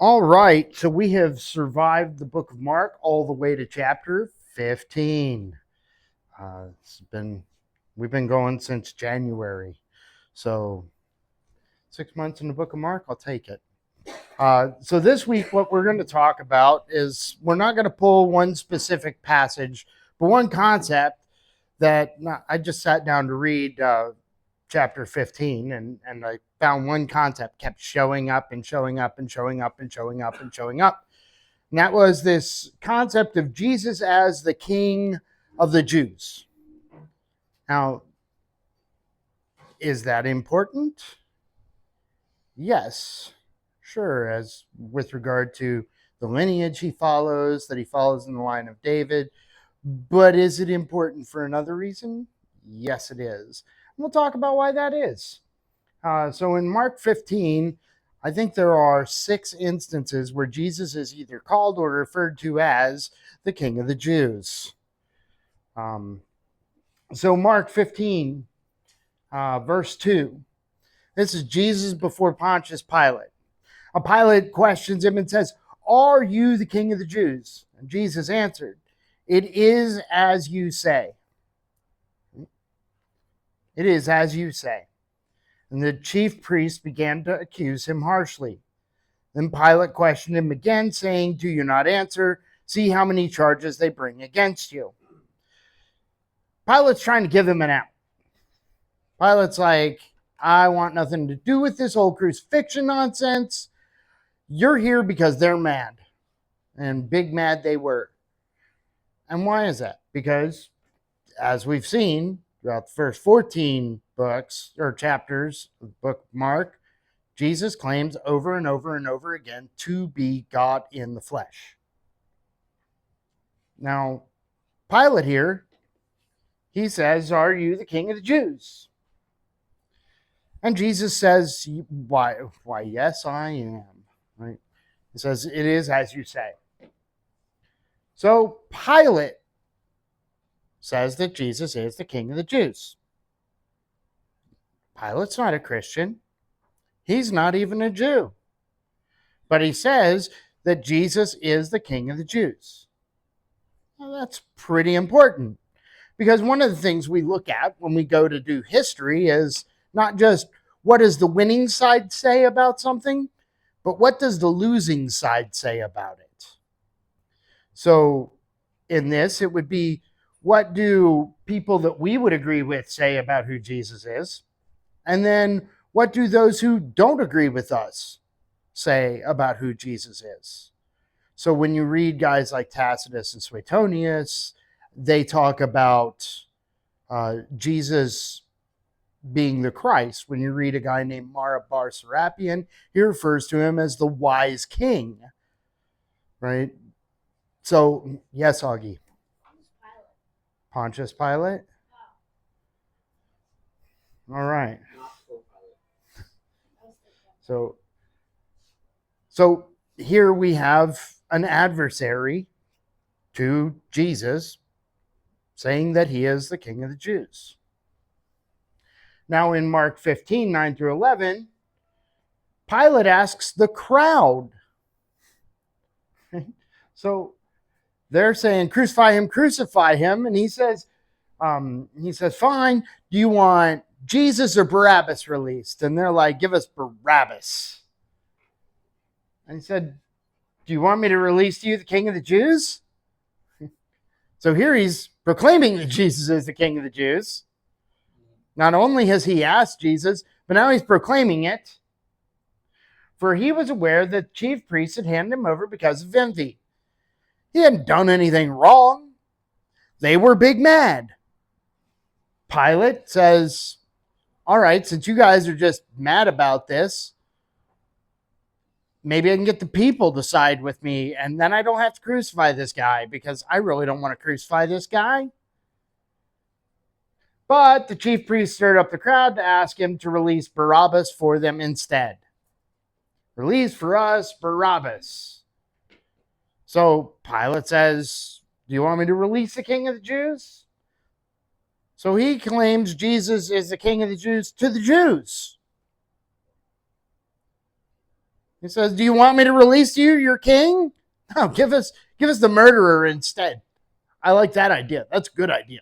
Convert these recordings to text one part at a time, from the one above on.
All right, so we have survived the book of Mark all the way to chapter 15. It's been we've been going since January, so 6 months in the book of Mark. I'll take it. So this week, what we're going to talk about is we're not going to pull one specific passage, but one concept that I just sat down to read chapter 15, and I found one concept kept showing up and showing up and showing up and showing up and showing up. And that was this concept of Jesus as the King of the Jews. Now, is that important? Yes, sure, as with regard to the lineage he follows, that he follows in the line of David. But is it important for another reason? Yes, it is. And we'll talk about why that is. So in Mark 15, I think there are 6 instances where Jesus is either called or referred to as the King of the Jews. So Mark 15, verse 2. This is Jesus before Pontius Pilate. Pilate questions him and says, "Are you the King of the Jews?" And Jesus answered, "It is as you say." It is as you say. And the chief priests began to accuse him harshly. Then Pilate questioned him again, saying, "Do you not answer? See how many charges they bring against you." Pilate's trying to give him an out. Pilate's like, "I want nothing to do with this whole crucifixion nonsense. You're here because they're mad." And big mad they were. And why is that? Because, as we've seen throughout the first 14 books or chapters of the book of Mark, Jesus claims over and over and over again to be God in the flesh. Now, Pilate here, he says, "Are you the King of the Jews?" And Jesus says, why, yes, I am. Right? He says, "It is as you say." So Pilate says that Jesus is the King of the Jews. Pilate's not a Christian. He's not even a Jew. But he says that Jesus is the King of the Jews. Well, that's pretty important, because one of the things we look at when we go to do history is not just what does the winning side say about something, but what does the losing side say about it? So in this, it would be, what do people that we would agree with say about who Jesus is? And then what do those who don't agree with us say about who Jesus is? So when you read guys like Tacitus and Suetonius, they talk about Jesus being the Christ. When you read a guy named Mara Bar Serapion, he refers to him as the wise king, right? So, yes, Augie. Pontius Pilate? All right. So here we have an adversary to Jesus saying that he is the King of the Jews. Now in Mark 15, 9 through 11, Pilate asks the crowd. So they're saying, "Crucify him, crucify him." And he says, "Fine, do you want Jesus or Barabbas released?" And they're like, "Give us Barabbas." And he said, "Do you want me to release to you the King of the Jews?" So here he's proclaiming that Jesus is the King of the Jews. Not only has he asked Jesus, but now he's proclaiming it. For he was aware that chief priests had handed him over because of envy. He hadn't done anything wrong. They were big mad. Pilate says, "All right, since you guys are just mad about this, maybe I can get the people to side with me, and then I don't have to crucify this guy, because I really don't want to crucify this guy." But the chief priest stirred up the crowd to ask him to release Barabbas for them instead. "Release for us Barabbas." So Pilate says, "Do you want me to release the King of the Jews?" So he claims Jesus is the King of the Jews to the Jews. He says, do you want me to release you, your king? No, give us the murderer instead. I like that idea. That's a good idea.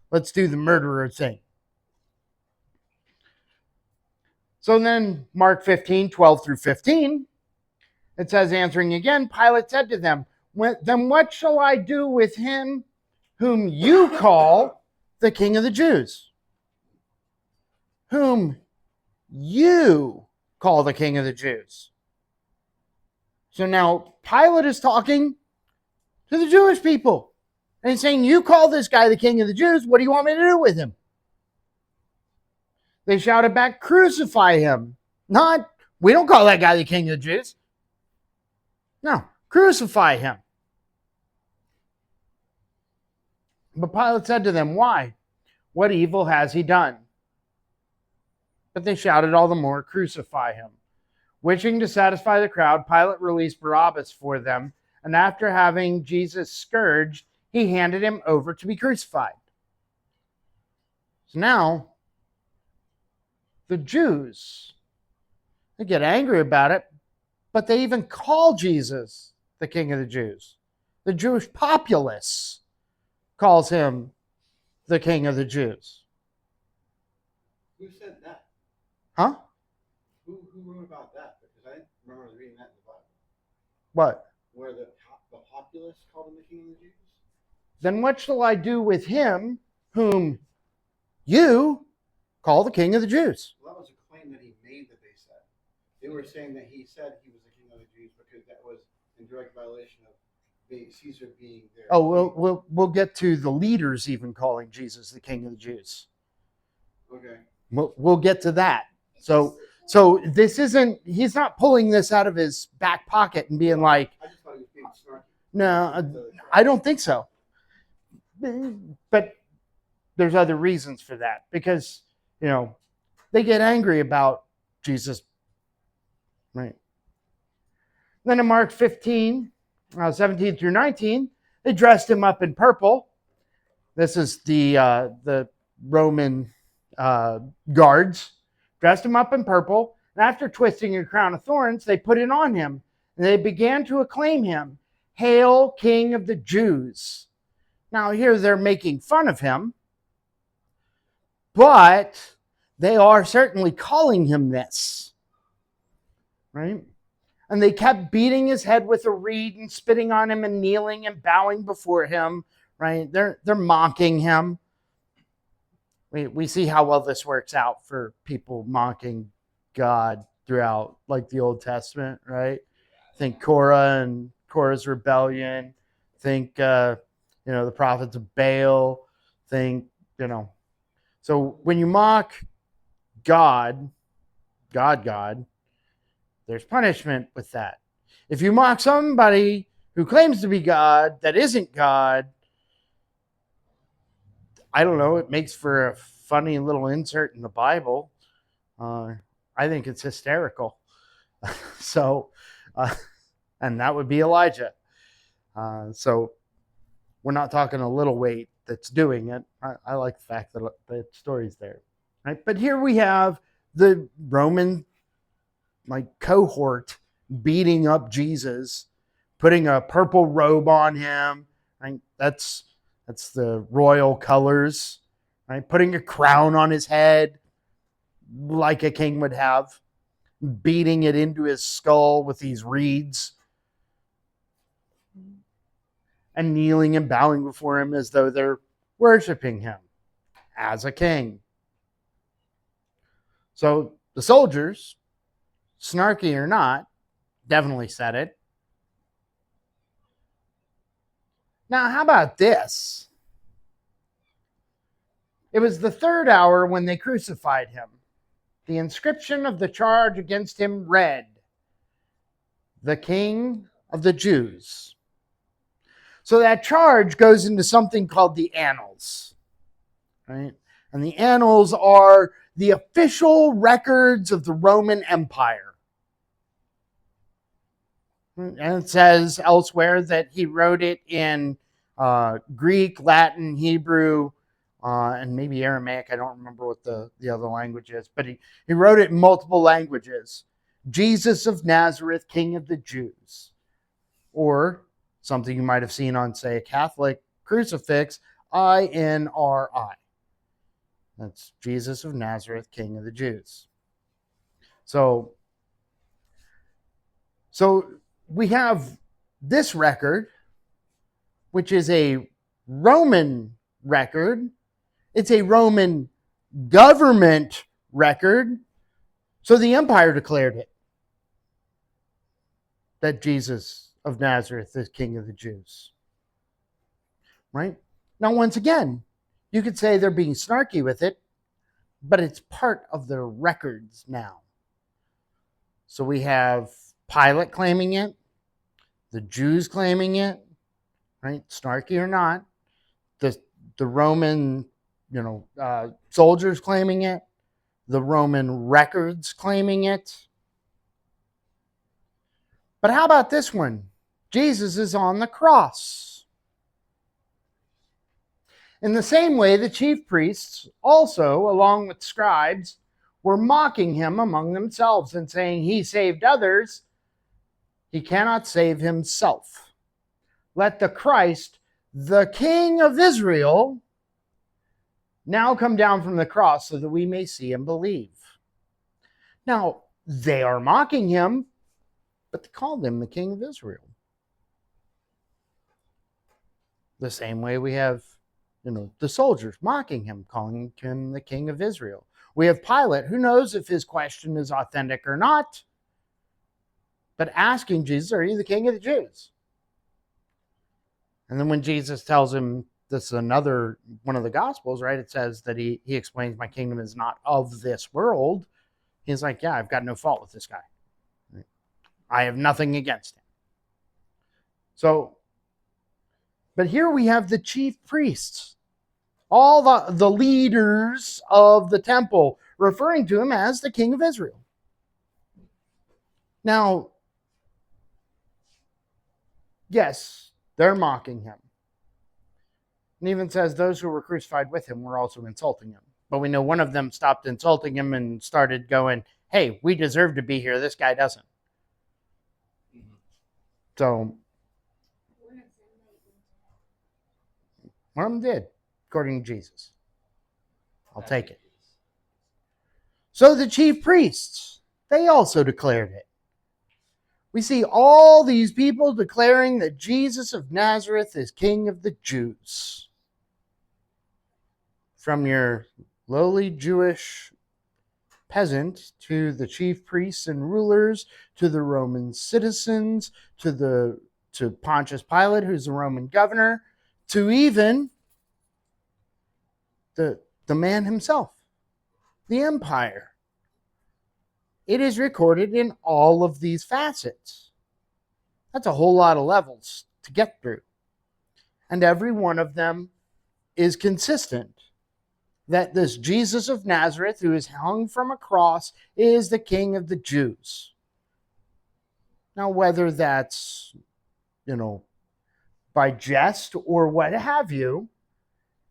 Let's do the murderer thing. So then Mark 15, 12 through 15, it says, answering again, Pilate said to them, then what shall I do with him whom you call the King of the Jews? Whom you call the King of the Jews. So now Pilate is talking to the Jewish people. And he's saying, you call this guy the King of the Jews. What do you want me to do with him? They shouted back, crucify him. Not, we don't call that guy the King of the Jews. No, crucify him. But Pilate said to them, why? What evil has he done? But they shouted all the more, crucify him. Wishing to satisfy the crowd, Pilate released Barabbas for them, and after having Jesus scourged, he handed him over to be crucified. So now, the Jews, they get angry about it, but they even call Jesus the King of the Jews. The Jewish populace calls him the King of the Jews. Who said that? Huh? Who wrote about that? Because I remember reading that in the Bible. What? Where the populace called him the King of the Jews? Then what shall I do with him whom you call the King of the Jews? Well, that was a claim that he made that they said. They were saying that he said he was the King of the Jews because that was in direct violation of Caesar being there. Oh, we'll get to the leaders even calling Jesus the King of the Jews. Okay. We'll get to that. So this isn't, he's not pulling this out of his back pocket and being like, I just thought he was being snarky. No, I don't think so. But there's other reasons for that because, they get angry about Jesus. Right. Then in Mark 15, 17 through 19, they dressed him up in purple. This is the Roman guards. Dressed him up in purple. And after twisting a crown of thorns, they put it on him. And they began to acclaim him, Hail, King of the Jews. Now here they're making fun of him, but they are certainly calling him this, right? And they kept beating his head with a reed and spitting on him and kneeling and bowing before him, right? They're mocking him. We see how well this works out for people mocking God throughout, like the Old Testament, right? Think Korah and Korah's rebellion. Think, the prophets of Baal. Think, So when you mock God, there's punishment with that. If you mock somebody who claims to be God that isn't God, I don't know, it makes for a funny little insert in the Bible. I think it's hysterical. And that would be Elijah. So we're not talking a little weight that's doing it. I like the fact that the story's there. Right? But here we have the Roman cohort beating up Jesus, putting a purple robe on him. Right? That's the royal colors. Right? Putting a crown on his head like a king would have, beating it into his skull with these reeds, and kneeling and bowing before him as though they're worshiping him as a king. So the soldiers, snarky or not, definitely said it. Now, how about this? It was the third hour when they crucified him. The inscription of the charge against him read, "The King of the Jews." So that charge goes into something called the Annals, right? And the Annals are the official records of the Roman Empire. And it says elsewhere that he wrote it in Greek, Latin, Hebrew, and maybe Aramaic. I don't remember what the other language is, but he wrote it in multiple languages. Jesus of Nazareth, King of the Jews. Or something you might have seen on, say, a Catholic crucifix, INRI. That's Jesus of Nazareth, King of the Jews. So we have this record, which is a Roman record. It's a Roman government record. So the empire declared it, that Jesus of Nazareth is King of the Jews. Right? Now, once again, you could say they're being snarky with it, but it's part of their records now. So we have Pilate claiming it, the Jews claiming it, right? Snarky or not, the Roman, soldiers claiming it, the Roman records claiming it. But how about this one? Jesus is on the cross. In the same way, the chief priests also, along with scribes, were mocking him among themselves and saying, he saved others, he cannot save himself. Let the Christ, the King of Israel, now come down from the cross so that we may see and believe. Now, they are mocking him, but they called him the King of Israel. The same way we have, the soldiers mocking him, calling him the King of Israel. We have Pilate, who knows if his question is authentic or not, but asking Jesus, are you the King of the Jews? And then when Jesus tells him, this is another one of the Gospels, right? It says that he explains, my kingdom is not of this world. He's like, yeah, I've got no fault with this guy. I have nothing against him. So, but here we have the chief priests, all the leaders of the temple, referring to him as the King of Israel. Now, yes, they're mocking him. And even says those who were crucified with him were also insulting him. But we know one of them stopped insulting him and started going, hey, we deserve to be here. This guy doesn't. So, one of them did, according to Jesus. I'll take it. So the chief priests, they also declared it. We see all these people declaring that Jesus of Nazareth is King of the Jews. From your lowly Jewish peasant to the chief priests and rulers, to the Roman citizens, to Pontius Pilate, who's the Roman governor, to even the man himself, the empire. It is recorded in all of these facets. That's a whole lot of levels to get through. And every one of them is consistent that this Jesus of Nazareth, who is hung from a cross, is the King of the Jews. Now, whether that's, by jest or what have you,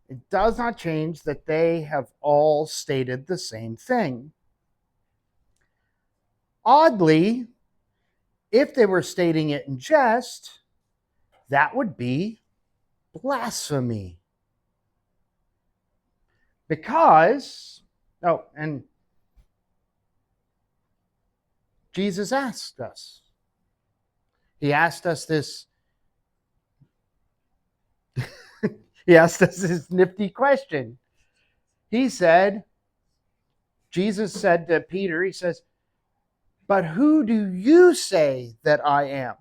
it does not change that they have all stated the same thing. Oddly, if they were stating it in jest, that would be blasphemy. Because, and Jesus asked us. He asked us this, nifty question. Jesus said to Peter, he says, but who do you say that I am?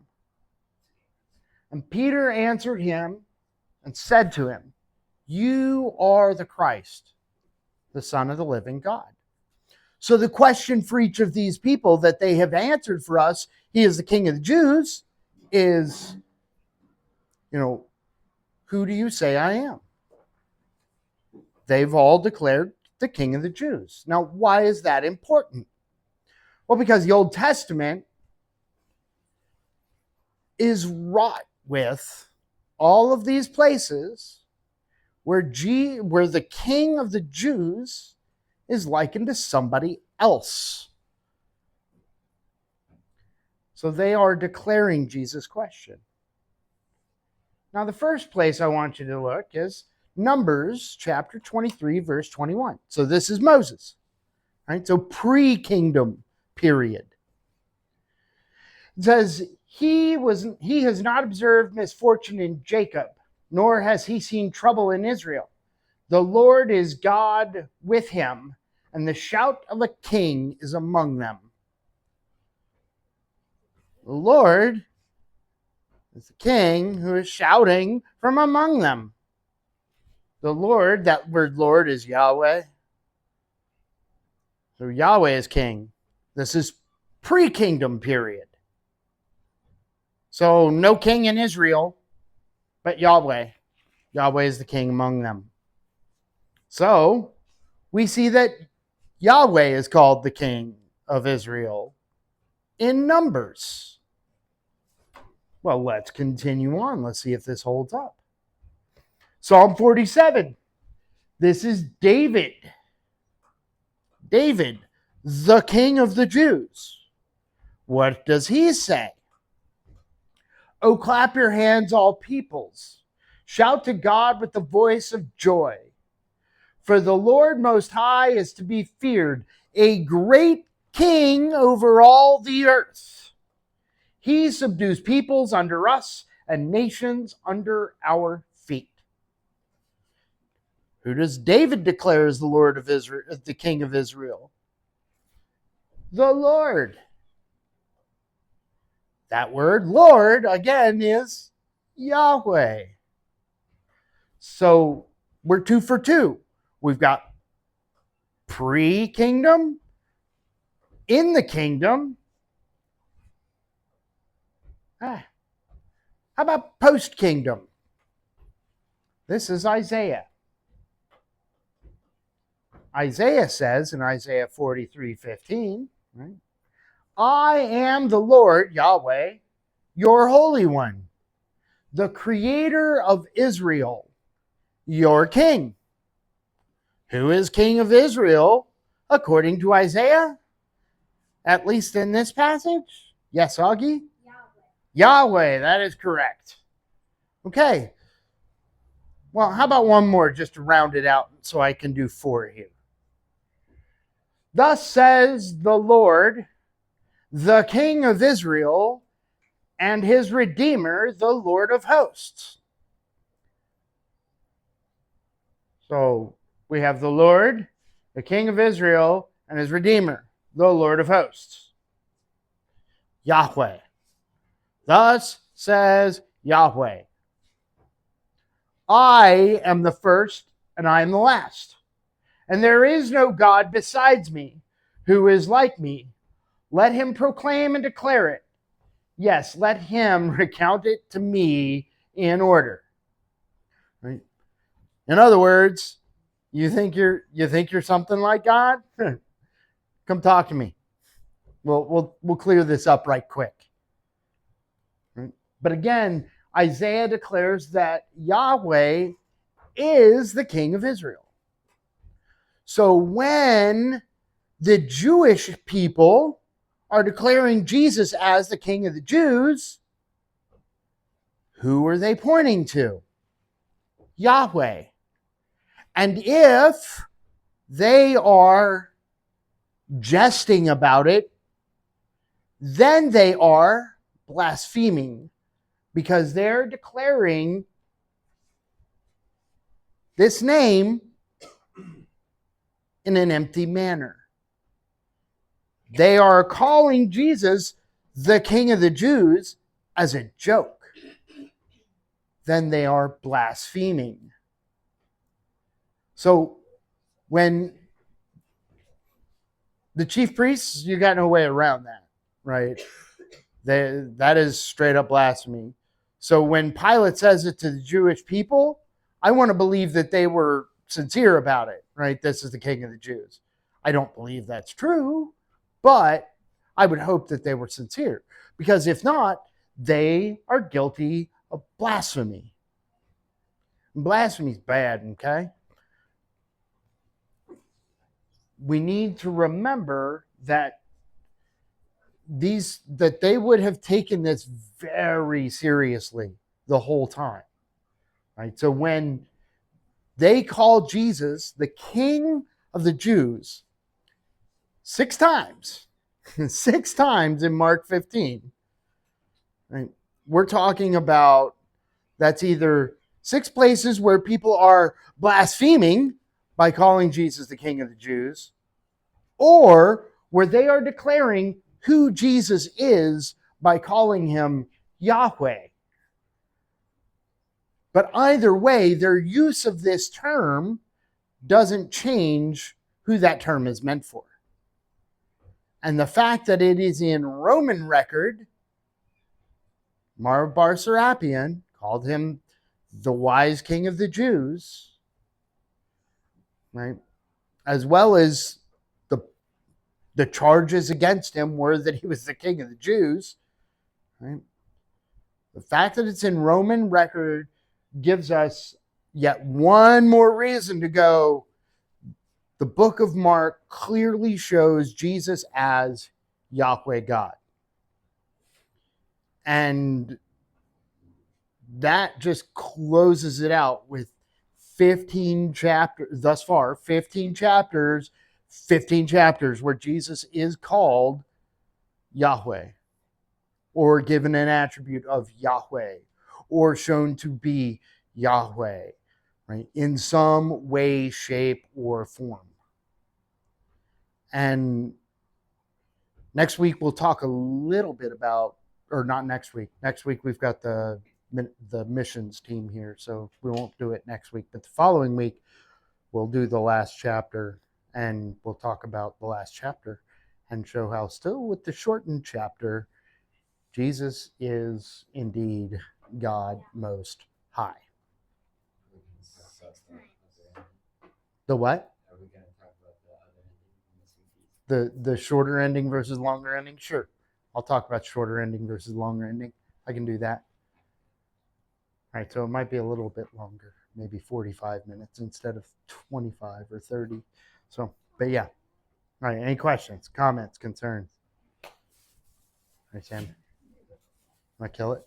And Peter answered him and said to him, you are the Christ, the Son of the living God. So the question for each of these people that they have answered for us, he is the King of the Jews, is, who do you say I am? They've all declared the King of the Jews. Now, why is that important? Well, because the Old Testament is wrought with all of these places where the King of the Jews is likened to somebody else. So they are declaring Jesus' question. Now, the first place I want you to look is Numbers chapter 23, verse 21. So this is Moses, right? So pre-kingdom period. It says, he has not observed misfortune in Jacob, nor has he seen trouble in Israel. The Lord is God with him, and the shout of a king is among them. The Lord is the king who is shouting from among them. The Lord, that word Lord is Yahweh. So Yahweh is king. This is pre-kingdom period. So no king in Israel, but Yahweh. Yahweh is the king among them. So we see that Yahweh is called the king of Israel in Numbers. Well, let's continue on. Let's see if this holds up. Psalm 47. This is David. David, the king of the Jews. What does he say? Oh, clap your hands, all peoples. Shout to God with the voice of joy. For the Lord Most High is to be feared, a great king over all the earth. He subdues peoples under us and nations under our feet. Who does David declare as the Lord of Israel, the King of Israel? The Lord. That word, Lord, again, is Yahweh. So we're 2 for 2. We've got pre-kingdom, in the kingdom. How about post-kingdom? This is Isaiah. Isaiah says in Isaiah 43:15, right? I am the Lord, Yahweh, your Holy One, the Creator of Israel, your King. Who is King of Israel, according to Isaiah? At least in this passage? Yes, Augie? Yahweh, that is correct. Okay. Well, how about one more just to round it out so I can do 4 here? Thus says the Lord, the King of Israel, and his Redeemer, the Lord of hosts. So we have the Lord, the King of Israel, and his Redeemer, the Lord of hosts. Yahweh. Thus says Yahweh, I am the first and I am the last. And there is no God besides me who is like me. Let him proclaim and declare it. Yes, let him recount it to me in order. Right? In other words, you think you're something like God? Come talk to me. We'll clear this up right quick. Right? But again, Isaiah declares that Yahweh is the King of Israel. So when the Jewish people are declaring Jesus as the King of the Jews, who are they pointing to? Yahweh. And if they are jesting about it, then they are blaspheming because they're declaring this name in an empty manner. They are calling Jesus the King of the Jews as a joke. Then they are blaspheming. So when the chief priests, you got no way around that, right? That is straight up blasphemy. So when Pilate says it to the Jewish people, I want to believe that they were sincere about it, right? This is the King of the Jews. I don't believe that's true, but I would hope that they were sincere, because if not, they are guilty of blasphemy. Blasphemy is bad, okay? We need to remember that that they would have taken this very seriously the whole time. Right? So when they called Jesus the King of the Jews 6 times, 6 times in Mark 15, right? We're talking about that's either 6 places where people are blaspheming by calling Jesus the King of the Jews, or where they are declaring who Jesus is by calling him Yahweh. But either way, their use of this term doesn't change who that term is meant for. And the fact that it is in Roman record, Bar Serapion called him the wise king of the Jews, right? As well as the charges against him were that he was the king of the Jews, right? The fact that it's in Roman record gives us yet one more reason to go. The book of Mark clearly shows Jesus as Yahweh God. And that just closes it out with 15 chapters thus far, 15 chapters where Jesus is called Yahweh, or given an attribute of Yahweh, or shown to be Yahweh, right? In some way, shape, or form. And next week we'll talk a little bit about, or not next week. Next week we've got the missions team here, so we won't do it next week. But the following week we'll do the last chapter, and we'll talk about the last chapter and show how still with the shortened chapter, Jesus is indeed God Most High. The what? Are we going to talk about the other ending? The shorter ending versus longer ending? Sure. I'll talk about shorter ending versus longer ending. I can do that. All right, so it might be a little bit longer, maybe 45 minutes instead of 25 or 30. So, but yeah. All right, any questions, comments, concerns? All right, Sam. Want to kill it?